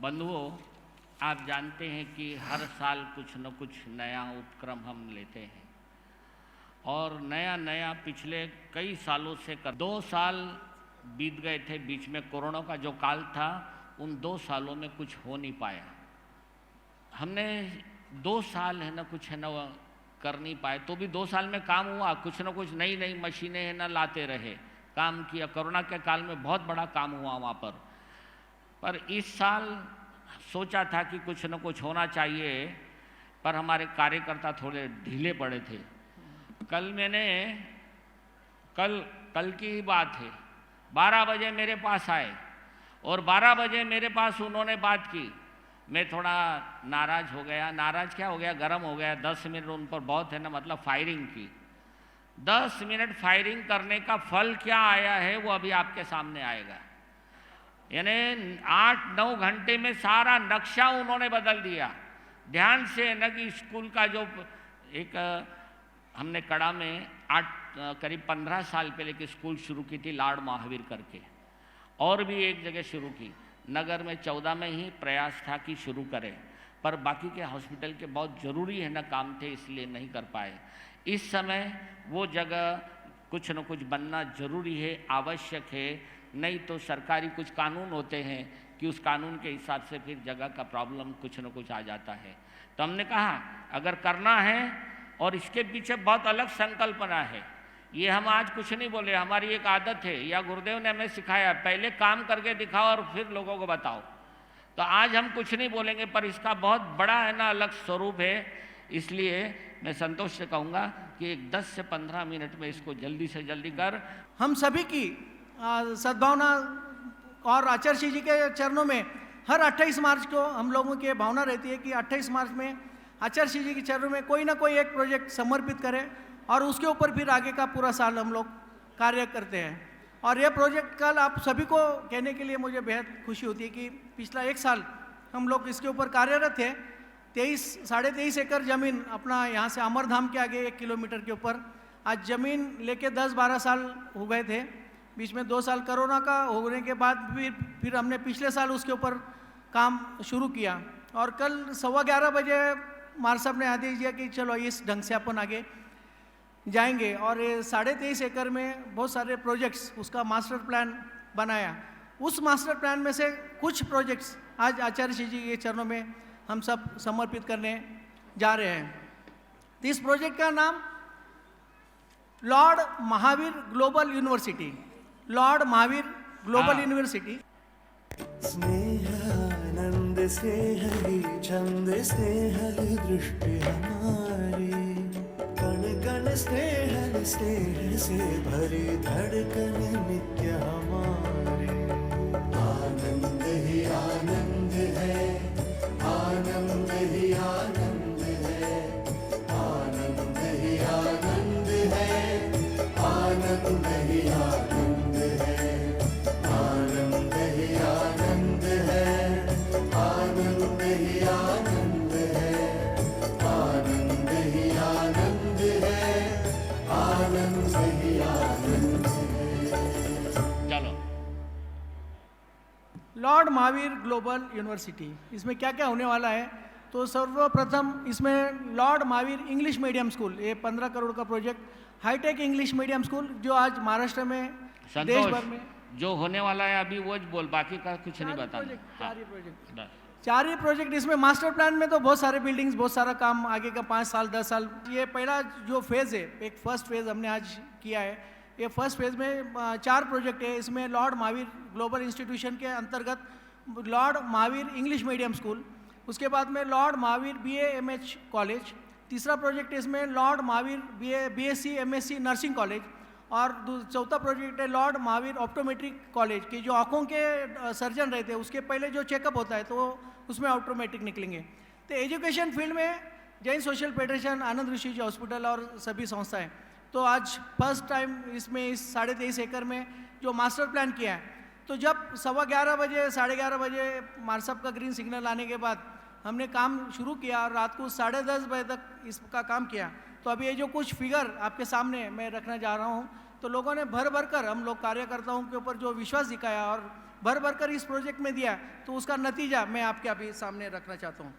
बंधुओं, आप जानते हैं कि हर साल कुछ न कुछ नया उपक्रम हम लेते हैं और नया नया पिछले कई सालों से 2 साल बीत गए थे। बीच में कोरोना का जो काल था, उन 2 सालों में कुछ हो नहीं पाया। हमने 2 साल है ना कुछ है ना कर नहीं पाए, तो भी 2 साल में काम हुआ। कुछ न कुछ नई नई मशीनें है ना लाते रहे, काम किया। कोरोना के काल में बहुत बड़ा काम हुआ वहाँ पर इस साल सोचा था कि कुछ न कुछ होना चाहिए, पर हमारे कार्यकर्ता थोड़े ढीले पड़े थे। कल की ही बात है, 12 बजे मेरे पास आए और 12 बजे मेरे पास उन्होंने बात की। मैं थोड़ा नाराज़ हो गया। नाराज़ क्या हो गया, गर्म हो गया। 10 मिनट उन पर बहुत है ना मतलब फायरिंग की। 10 मिनट फायरिंग करने का फल क्या आया है वो अभी आपके सामने आएगा। यानी 8-9 घंटे में सारा नक्शा उन्होंने बदल दिया। ध्यान से न कि स्कूल का जो एक हमने कड़ा में करीब 15 साल पहले की स्कूल शुरू की थी, लॉर्ड महावीर करके, और भी एक जगह शुरू की। नगर में 14 में ही प्रयास था कि शुरू करें, पर बाकी के हॉस्पिटल के बहुत ज़रूरी है ना काम थे, इसलिए नहीं कर पाए। इस समय वो जगह कुछ न कुछ बनना ज़रूरी है, आवश्यक है। नहीं तो सरकारी कुछ कानून होते हैं कि उस कानून के हिसाब से फिर जगह का प्रॉब्लम कुछ न कुछ आ जाता है। तो हमने कहा अगर करना है, और इसके पीछे बहुत अलग संकल्पना है। ये हम आज कुछ नहीं बोले, हमारी एक आदत है, या गुरुदेव ने हमें सिखाया, पहले काम करके दिखाओ और फिर लोगों को बताओ। तो आज हम कुछ नहीं बोलेंगे, पर इसका बहुत बड़ा है ना अलग स्वरूप है। इसलिए मैं संतोष से कहूँगा कि एक 10 से 15 मिनट में इसको जल्दी से जल्दी कर। हम सभी की सद्भावना और आचार्य जी के चरणों में हर 28 मार्च को हम लोगों की भावना रहती है कि 28 मार्च में आचार्य जी के चरणों में कोई ना कोई एक प्रोजेक्ट समर्पित करें और उसके ऊपर फिर आगे का पूरा साल हम लोग कार्य करते हैं। और ये प्रोजेक्ट कल आप सभी को कहने के लिए मुझे बेहद खुशी होती है कि पिछला 1 साल हम लोग इसके ऊपर कार्यरत थे। 23 साढ़े 23 एकड़ ज़मीन अपना यहाँ से अमरधाम के आगे 1 किलोमीटर के ऊपर आज ज़मीन लेके 10-12 साल हो गए थे। बीच में 2 साल कोरोना का होने के बाद फिर हमने पिछले साल उसके ऊपर काम शुरू किया। और कल 11:15 बजे मार साहब ने आदेश दिया कि चलो इस ढंग से अपन आगे जाएंगे। और ये 23.5 एकड़ में बहुत सारे प्रोजेक्ट्स, उसका मास्टर प्लान बनाया। उस मास्टर प्लान में से कुछ प्रोजेक्ट्स आज आचार्य जी के चरणों में हम सब समर्पित करने जा रहे हैं। इस प्रोजेक्ट का नाम lord Mahavir global university, lord Mahavir global university. Snehanand स्नेह ही छंद स्नेह ही दृष्टि हमारी, कण कण स्नेह स्नेह से भरी धड़कन नित्य हमारी। आनंद ही आनंद है, आनंद ही आनंद है, आनंद ही आनंद है, आनंद ही आनंद है, आनंद ही आनंद है, आनंद ही आनंद है, आनंद ही आनंद है, आनंद ही आनंद है। चलो, लॉर्ड महावीर ग्लोबल यूनिवर्सिटी, इसमें क्या क्या होने वाला है? तो सर्वप्रथम इसमें lord Mahavir English medium school, ये 15 करोड़ का project, hi-tech English medium school जो आज महाराष्ट्र में, देश भर में जो होने वाला है अभी वो बोल, बाकी का कुछ नहीं बताना। 4 ही प्रोजेक्ट। इसमें मास्टर प्लान में तो बहुत सारे बिल्डिंग्स, बहुत सारा काम आगे का 5 साल 10 साल। ये पहला जो फेज़ है, एक फर्स्ट फेज़ हमने आज किया है। ये फर्स्ट फेज़ में 4 प्रोजेक्ट है। इसमें लॉर्ड महावीर ग्लोबल इंस्टीट्यूशन के अंतर्गत Lord Mahavir English medium school, उसके बाद में लॉर्ड महावीर BA-MH कॉलेज, तीसरा प्रोजेक्ट इसमें lord Mahavir BSc MSc nursing college, और चौथा प्रोजेक्ट है लॉर्ड महावीर ऑप्टोमेट्रिक कॉलेज की जो आँखों के सर्जन रहते हैं उसके पहले जो चेकअप होता है तो उसमें ऑप्टोमेट्रिक निकलेंगे। तो एजुकेशन फील्ड में जैन सोशल फेडरेशन, आनंद ऋषि जी हॉस्पिटल और सभी संस्थाएं, तो आज फर्स्ट टाइम इसमें इस 23.5 एकड़ में जो मास्टर प्लान किया है। तो जब 11:15 बजे 11:30 बजे मार साहब का ग्रीन सिग्नल आने के बाद हमने काम शुरू किया और रात को 10:30 बजे तक इसका काम किया। तो अभी ये जो कुछ फिगर आपके सामने मैं रखने जा रहा हूँ, तो लोगों ने भर भर कर, हम लोग कार्यकर्ताओं के ऊपर जो विश्वास दिखाया और भर भर कर इस प्रोजेक्ट में दिया, तो उसका नतीजा मैं आपके अभी सामने रखना चाहता हूँ।